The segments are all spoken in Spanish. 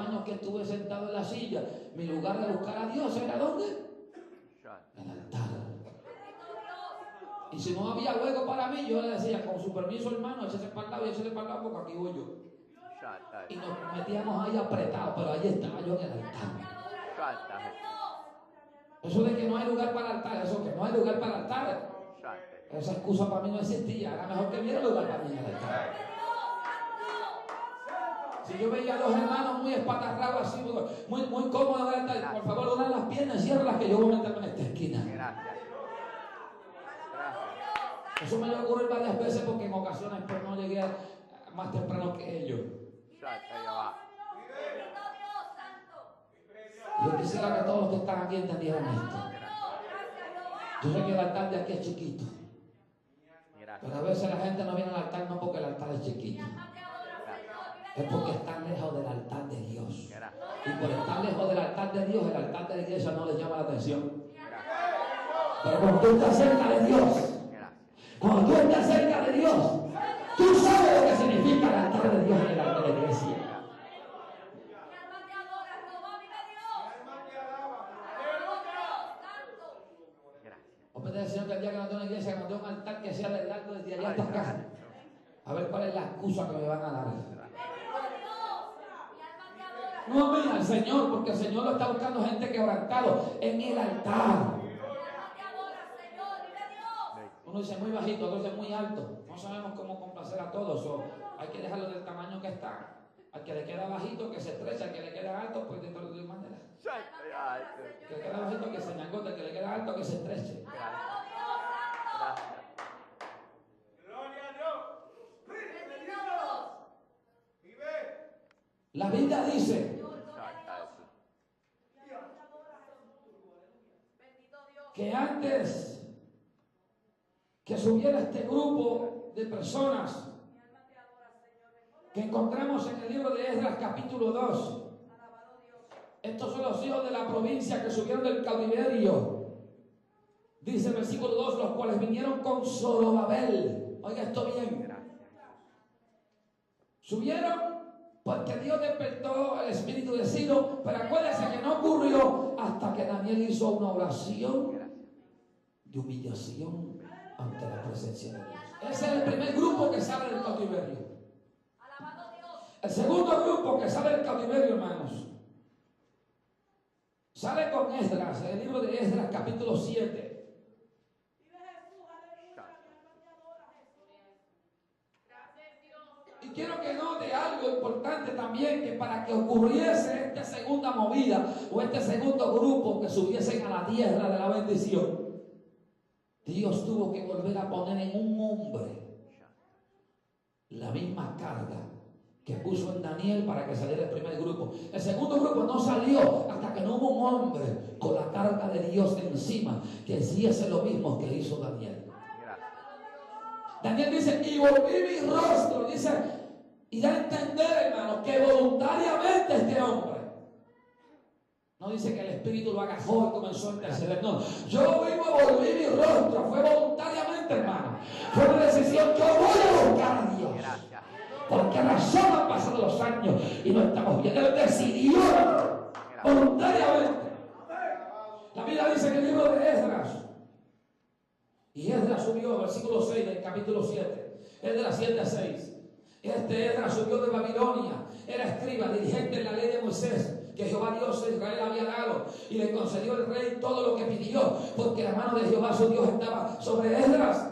años que estuve sentado en la silla, mi lugar de buscar a Dios era ¿dónde? En el altar. Y si no había hueco para mí, yo le decía, con su permiso, hermano, échese para el lado y échese para el lado porque aquí voy yo. Y nos metíamos ahí apretados, pero ahí estaba yo en el altar. Eso de que no hay lugar para el altar, eso que no hay lugar para el altar, esa excusa para mí no existía. Era mejor que hubiera lugar para mí en el altar. Si yo veía a dos hermanos muy espatarrados así, muy cómodos en el altar, por favor, una de las piernas, ciérralas que yo voy a meterme en esta esquina. Eso me lo ocurrió varias veces porque en ocasiones pues no llegué más temprano que ellos. Yo quisiera que todos los que están aquí entendieran esto. Yo sé que el altar de aquí es chiquito, pero a veces la gente no viene al altar no porque el altar es chiquito, es porque están lejos del altar de Dios. Y por estar lejos del altar de Dios, el altar de la iglesia no les llama la atención. Pero cuando tú estás cerca de Dios, cuando tú estás cerca de Dios, tú sabes lo que significa el altar de Dios en el altar de la iglesia. Ofrece al Señor que el día que no tengo una iglesia, que no tengo un altar que sea del largo desde allá hasta acá. A ver cuál es la excusa que me van a dar. No amén al Señor, porque el Señor lo está buscando gente quebrantado en el altar. Uno dice muy bajito, otro dice muy alto. No sabemos cómo complacer a todos. Hay que dejarlo del tamaño que está. Al que le queda bajito, que se estrecha. Al que le queda alto, pues de todas maneras. Que le queda bajito, que se ñangote. Al que le queda alto, que se estreche. Gloria a Dios. La Biblia dice que antes que subiera este grupo de personas que encontramos en el libro de Esdras capítulo 2, estos son los hijos de la provincia que subieron del cautiverio, dice el versículo 2, los cuales vinieron con Zorobabel. Oiga esto bien, subieron porque Dios despertó el espíritu de Ciro, pero acuérdense que no ocurrió hasta que Daniel hizo una oración de humillación ante la presencia de Dios. Ese es el primer grupo que sale del cautiverio. El segundo grupo que sale del cautiverio, hermanos, sale con Esdras, en el libro de Esdras capítulo 7. Y quiero que note algo importante también, que para que ocurriese esta segunda movida o este segundo grupo que subiesen a la tierra de la bendición, Dios tuvo que volver a poner en un hombre la misma carga que puso en Daniel para que saliera el primer grupo. El segundo grupo no salió hasta que no hubo un hombre con la carga de Dios encima que hiciese lo mismo que hizo Daniel. Daniel dice, y volví mi rostro, dice, y da a entender, hermano, que voluntariamente este hombre, no dice que el Espíritu lo agajó y comenzó a interceder, no, yo mismo volví mi rostro, fue voluntariamente, hermano, fue una decisión, yo voy a buscar a Dios, porque razón han pasado los años y no estamos bien. Él decidió voluntariamente. La Biblia dice en el libro de Esdras, y Esdras subió, versículo 6 del capítulo 7, Esdras 7:6. Esdras subió de Babilonia, era escriba, dirigente en la ley de Moisés, que Jehová Dios de Israel había dado, y le concedió el rey todo lo que pidió, porque la mano de Jehová su Dios estaba sobre Esdras.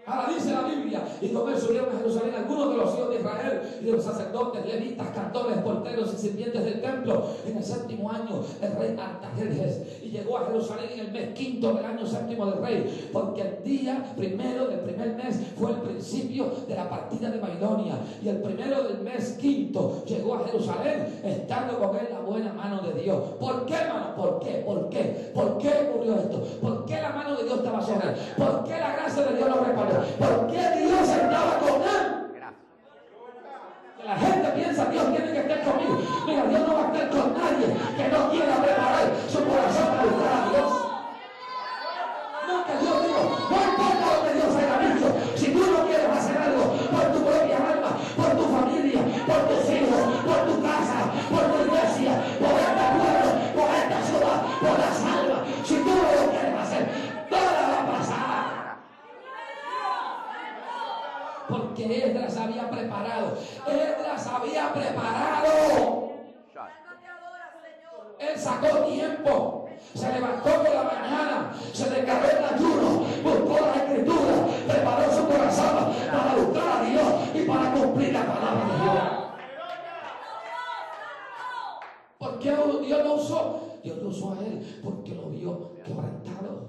Ahora dice la Biblia, y con él subieron a Jerusalén algunos de los hijos de Israel y de los sacerdotes, levitas, cantores, porteros y sirvientes del templo. En el 7º año el rey Artajerjes, y llegó a Jerusalén en el mes 5 del año 7 del rey, porque el día primero del primer mes fue el principio de la partida de Babilonia, y el primero del mes 5 llegó a Jerusalén, estando con él la buena mano de Dios. ¿Por qué, hermano? ¿Por qué? ¿Por qué? ¿Por qué ocurrió esto? ¿Por qué la mano de Dios estaba sobre él? ¿Por qué la gracia de Dios lo respaldó? ¿Por qué Dios estaba con él? Que la gente piensa, Dios tiene que estar conmigo. Mira, Dios no va a estar con nadie que no quiera preparar su corazón para buscar a Dios. No, que Dios diga, no importa lo que Dios haya dicho, si tú no quieres hacer algo por tu propia alma, por tu familia, por tus hijos, por tu casa, preparado. Esdras había preparado. Él sacó tiempo, se levantó por la mañana, se declaró en ayuno, buscó la escritura, preparó su corazón para buscar a Dios y para cumplir la palabra de Dios. ¿Por qué Dios lo usó? Dios lo usó a él porque lo vio quebrantado.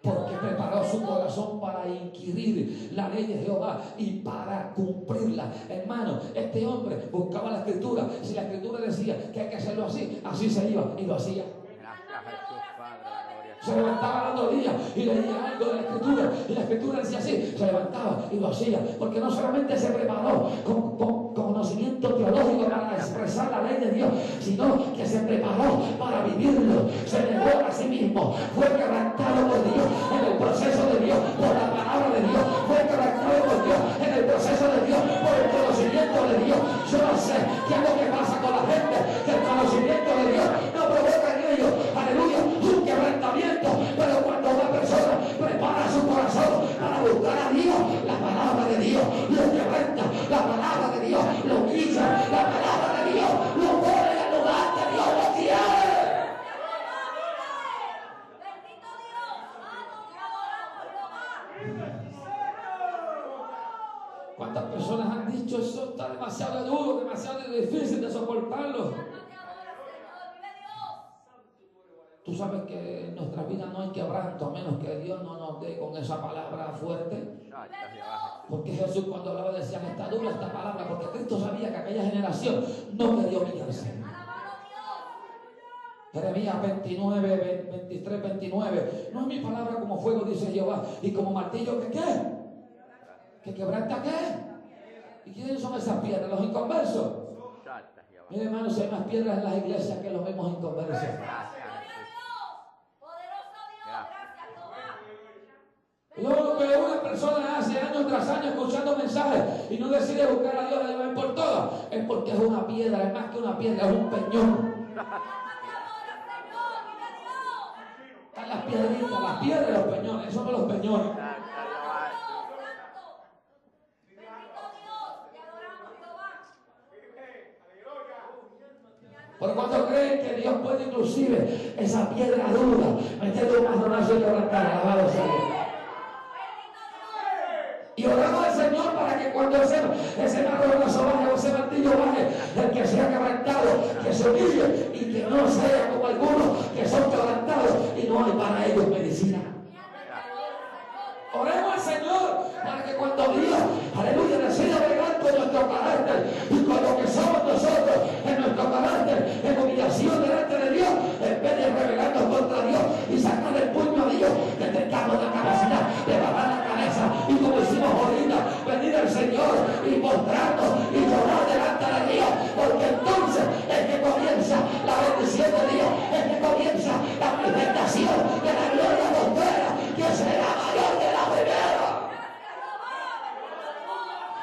Porque preparó su corazón para inquirir la ley de Jehová y para cumplirla. Hermano, este hombre buscaba la escritura. Si la escritura decía que hay que hacerlo así, así se iba y lo hacía. Se levantaba el otro día y leía algo de la escritura y la escritura decía así, se levantaba y lo hacía, porque no solamente se preparó con conocimiento teológico para expresar la ley de Dios, sino que se preparó para vivirlo, se negó a sí mismo, fue quebrantado por Dios en el proceso de Dios, por la palabra de Dios, fue quebrantado por Dios en el proceso de Dios, por el conocimiento de Dios. Yo no sé qué es lo que pasa con la gente, que el conocimiento de Dios no provoca en ellos, aleluya, un quebrantamiento. Pero cuando una persona prepara su corazón para buscar a Dios, la palabra de Dios lo quebranta, la palabra de Dios lo guía, la palabra de Dios lo pone en el lugar que Dios lo quiere. Bendito Dios, adoramos Jehová. ¿Cuántas personas han dicho eso está demasiado duro, demasiado difícil de soportarlo? Tú sabes que en nuestra vida no hay quebranto a menos que Dios no nos dé con esa palabra fuerte. Porque Jesús cuando hablaba decía, está dura esta palabra, porque Cristo sabía que aquella generación no quería humillarse. Jeremías 29, 23, 29. No es mi palabra como fuego, dice Jehová, y como martillo que ¿qué? ¿Que quebranta qué? ¿Y quiénes son esas piedras? ¿Los inconversos? Mire, hermanos, hay más piedras en las iglesias que los mismos inconversos. Lo que una persona hace año tras año escuchando mensajes y no decide buscar a Dios de una vez por todas, es porque es una piedra, es más que una piedra, es un peñón. Están las piedritas, las piedras y los peñones, esos son los peñones. ¿Por cuánto creen que Dios puede inclusive esa piedra dura meterle un marronazo y quebrantar? Alabado sea Dios. Y oramos al Señor para que cuando ese marronazo baje o ese martillo baje, el que sea quebrantado, que se humille y que no sea como algunos que son quebrantados y no hay para ellos medicina. Oremos al Señor para que cuando Dios, aleluya, decida bregar con nuestro carácter y con lo que somos nosotros en nuestro carácter, en humillación delante de Dios, en vez de rebelarnos contra Dios y sacar el puño a Dios, que tengamos la capacidad de bajar la cabeza y como hicimos ahorita, venir al Señor y mostrarnos y llorar delante de Dios, porque entonces es que comienza la bendición de Dios, es que comienza la manifestación de la gloria postera, que será mayor que la primera.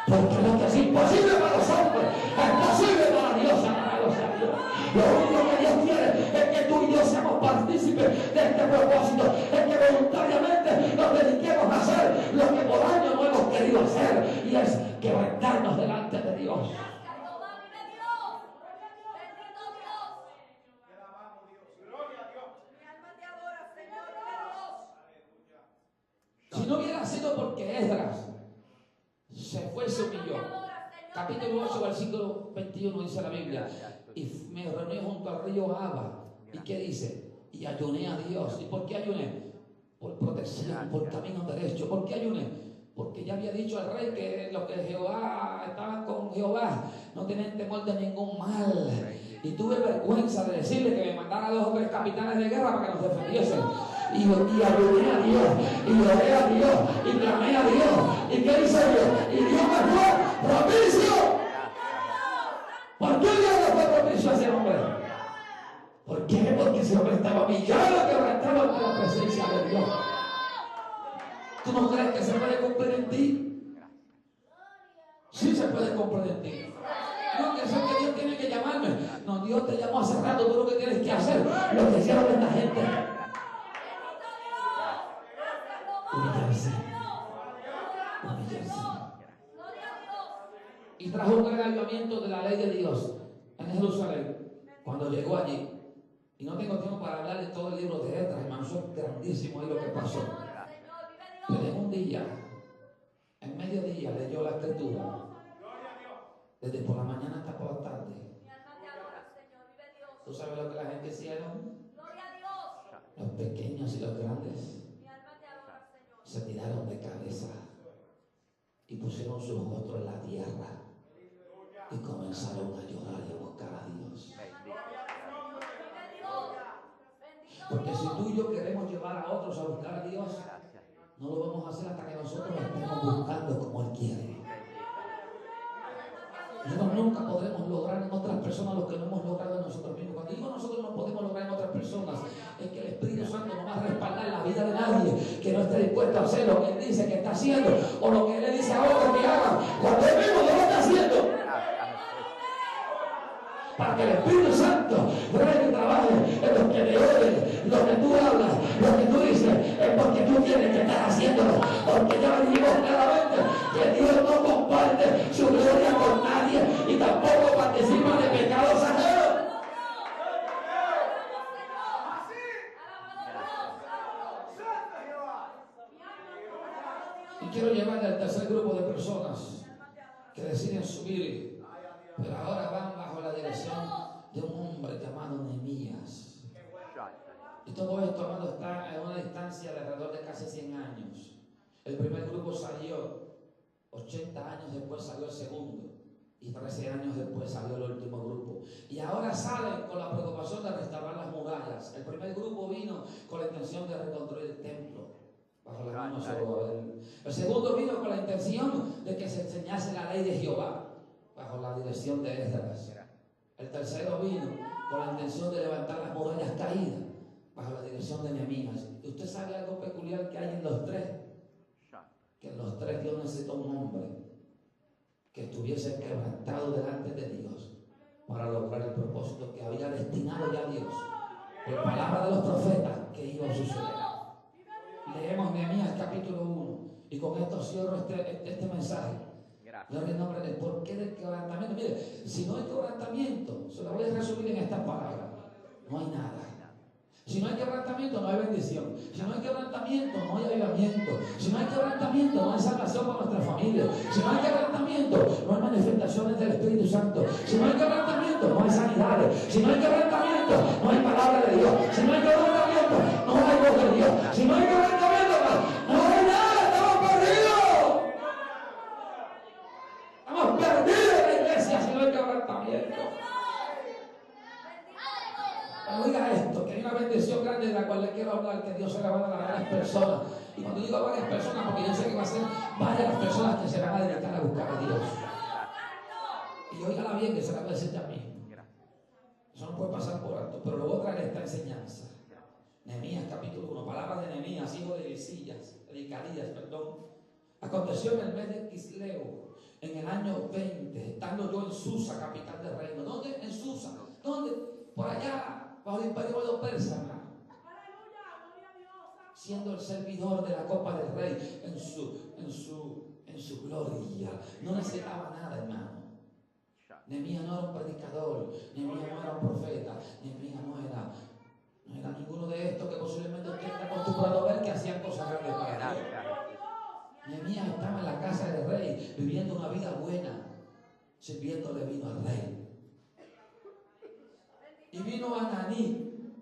Porque lo que es imposible para los hombres es posible para Dios. Alabado sea Dios. Lo único que Dios quiere es que tú y yo seamos partícipes de este propósito, es que voluntariamente nos dediquemos a hacer lo que por años no hemos querido hacer, y es quebrantarnos delante de Dios. Si no hubiera sido porque Esdras se fue y se humilló. Capítulo 8, versículo 21 dice la Biblia. Y me reuní junto al río Aba. ¿Y qué dice? Y ayuné a Dios. ¿Y por qué ayuné? Por protección, por camino derecho. ¿Por qué ayuné? Porque ya había dicho al rey que los que Jehová estaban con Jehová no tenían temor de ningún mal. Y tuve vergüenza de decirle que me mandara 2 o 3 capitanes de guerra para que nos defendiesen. Y ayudé a Dios, y oré a Dios, y clamé a Dios. ¿Y qué hizo Dios? Y Dios me fue propicio. ¿Por qué Dios no fue propicio a ese hombre? ¿Por qué? Porque ese hombre estaba humillado, quebrantado ante la presencia de Dios. ¿Tú no crees que se puede cumplir en ti? Sí se puede cumplir en ti. No, que eso que Dios tiene que llamarme. No, Dios te llamó hace rato. Tú lo que tienes que hacer, lo que hicieron esta gente. Humillarse. Humillarse. trajo un gran avivamiento de la ley de Dios en Jerusalén cuando llegó allí. Y no tengo tiempo para hablar de todo el libro de Esdras, hermano, eso es grandísimo ahí lo que pasó. Pero en un día, en mediodía, leyó la escritura, desde por la mañana hasta por la tarde. ¿Tú sabes lo que la gente hicieron? Los pequeños y los grandes se tiraron de cabeza y pusieron sus rostros en la tierra y comenzaron a llorar y a buscar a Dios. Porque si tú y yo queremos llevar a otros a buscar a Dios, no lo vamos a hacer hasta que nosotros estemos buscando como Él quiere. Nosotros nunca podremos lograr en otras personas lo que no hemos logrado en nosotros mismos. Cuando digo nosotros no podemos lograr en otras personas, es que el Espíritu Santo no va a respaldar la vida de nadie que no esté dispuesto a hacer lo que Él dice que está haciendo o lo que Él le dice a otros que hagan cuando Él mismo no lo está haciendo. Para que el Espíritu Santo venga y trabaje en lo que le oyen, lo que tú hablas, lo que tú dices, es porque tú tienes que estar haciéndolo. Porque ya dijimos claramente que Dios no comparte su gloria con nadie y tampoco participa de pecados ajenos. Y quiero llevarle al tercer grupo de personas que deciden subir, pero ahora van bajo la dirección de un hombre llamado Nehemías. Y todo esto, hermano, está a una distancia de alrededor de casi 100 años. El primer grupo salió, 80 años después salió el segundo, y 13 años después salió el último grupo. Y ahora salen con la preocupación de restaurar las murallas. El primer grupo vino con la intención de reconstruir el templo bajo la mano de Zorobabel. El segundo vino con la intención de que se enseñase la ley de Jehová bajo la dirección de Esdras. El tercero vino con la intención de levantar las murallas caídas bajo la dirección de Nehemías. ¿Y usted sabe algo peculiar que hay en los tres? Que en los tres Dios necesitó un hombre que estuviese quebrantado delante de Dios para lograr el propósito que había destinado ya Dios por palabra de los profetas que iba a suceder. Leemos Nehemías capítulo 1 y con esto cierro este mensaje. Gloria al nombre del porqué del quebrantamiento. Mire, si no hay quebrantamiento, se lo voy a resumir en estas palabras: no hay nada. Si no hay quebrantamiento, no hay bendición. Si no hay quebrantamiento, no hay avivamiento. Si no hay quebrantamiento, no hay salvación para nuestra familia. Si no hay quebrantamiento, no hay manifestaciones del Espíritu Santo. Si no hay quebrantamiento, no hay sanidades. Si no hay quebrantamiento, no hay palabra de Dios. Si no hay quebrantamiento, no hay voz de Dios. Si no hay quebrantamiento, no hay nada. Estamos perdidos. Estamos perdidos en la iglesia si no hay quebrantamiento. Oiga esto, que hay una bendición grande de la cual le quiero hablar, que Dios se la va a dar a varias personas. Y cuando digo varias personas, porque yo sé que va a ser varias las personas que se van a dedicar a buscar a Dios. Y oígala bien, que se la voy a decir también. Eso no puede pasar por alto, pero lo voy a traer esta enseñanza. Nehemías capítulo 1, palabras de Nehemías, hijo de Hilcías, perdón. Aconteció en el mes de Quisleu, en el año 20, estando yo en Susa, capital del reino. ¿Dónde? En Susa. ¿Dónde? Por allá, bajo el imperio de los persas, siendo el servidor de la copa del rey en su gloria. No necesitaba nada, hermano. Nehemías no era un predicador, Nehemías no era un profeta, Nehemías no era ninguno de estos que posiblemente usted está acostumbrado a ver que hacían cosas grandes para Dios. Nehemías estaba en la casa del rey, viviendo una vida buena, sirviéndole vino al rey. Y vino Ananí,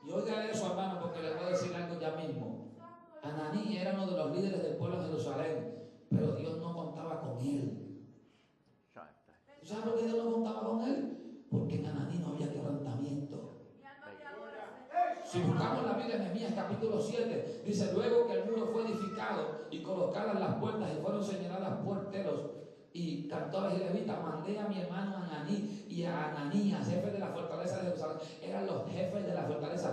y oiga eso, hermano, porque le voy a decir algo ya mismo. Ananí era uno de los líderes del pueblo de Jerusalén, pero Dios no contaba con él. ¿Sabes por qué Dios no contaba con él? Porque en Ananí no había quebrantamiento. Si buscamos la Biblia en Nehemías capítulo 7, dice: luego que el muro fue edificado y colocadas las puertas y fueron señaladas porteros y cantores y levitas, mandé a mi hermano Ananí y a Ananías, jefes de la fortaleza de Jerusalén. Eran los jefes de la fortaleza.